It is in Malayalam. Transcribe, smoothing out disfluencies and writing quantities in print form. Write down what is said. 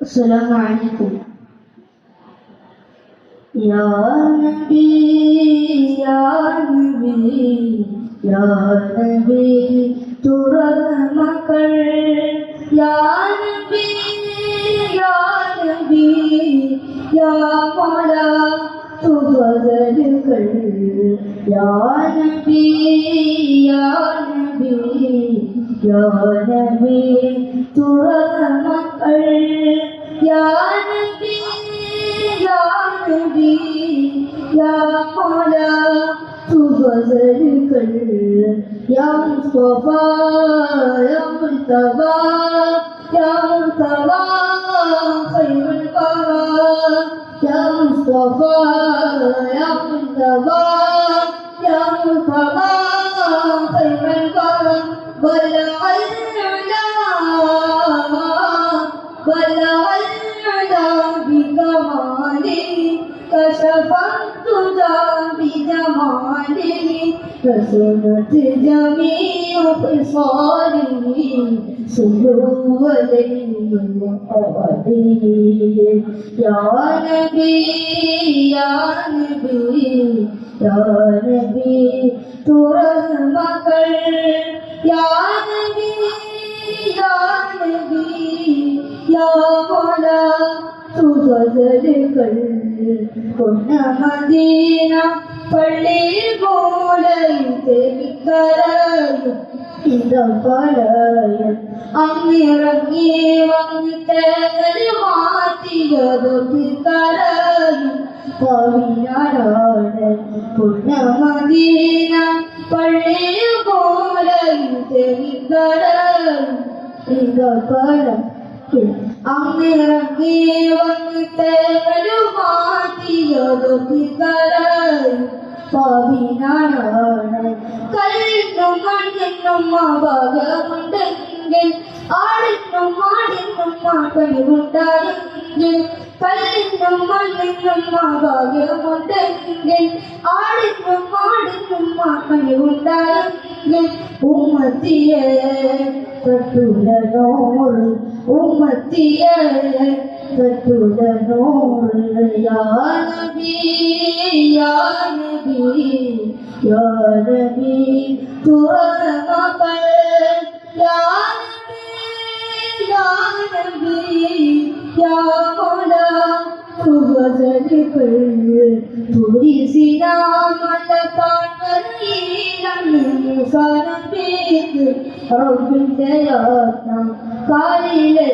السلام عليكم يا نبي يا نبي يا نبي തുറമക്കൾ യാ നബി യാ നബി യാ മൗല തുബദലുകൾ യാ നബി യാ നബി യാ നബി തുറമക്കൾ യാ നബി യാ നബി യാ മൗല തുബദലുകൾ യാ മുസ്തഫ യാ മുസ്തഫ യാ മുസ്തഫ ഖൈറുൽ വറാ യാ മുസ്തഫ യാ മുസ്തഫ യാ മുസ്തഫ ഖൈറുൽ വറാ ബലഗൽ ഉലാ ബികമാലി കശഫത്തു بجماله فسنت جميع خصاله صلوا عليه وآله يا نبي يا نبي يا نبي തുറമക്കൾ യാ നബി യാ നബി യാ മൗല തുബദലുകൾ പൊന്ന മദീന പള്ളിയിൽ മൂലയിൽ തെളിക്കരയും ഇതപലയം അങ്ങിറങ്ങി വന്നിട്ടേകല് മാറ്റിയതൊക്കെ കരയും പവിനാടാണ് പൊന്ന മദീന പള്ളിയിൽ മൂലയിൽ തെളിക്കരയും ഇതപലം അങ്ങിറങ്ങി വന്നിട്ടേകല് മാറ്റിയതൊക്കെ കരയും പവിനാടാണ് കല്ലിനും മണ്ണിനും ഭാഗമുണ്ടെങ്കിൽ ആടിനും മാടിനും കഴിവുണ്ടായെങ്കിൽ കല്ലിനും മണ്ണിനും ഭാഗ്യമുണ്ടെങ്കിൽ ആടിനും മാടിനും കഴിവുണ്ടായെങ്കിൽ ഉമ്മത്തിയെ തട്ടുലനോറ് ഉമ്മത്തിയെ തട്ടുലനോറ് യാ നബി യാ നബി യാ നബി തുറമക്കൾ യാ നബി യാ നബി യാ മൗല തുബദലുകൾ തുരിസിനാമലത്താൻ റബ്ബിന്റെ യാത്ര കാലിലെ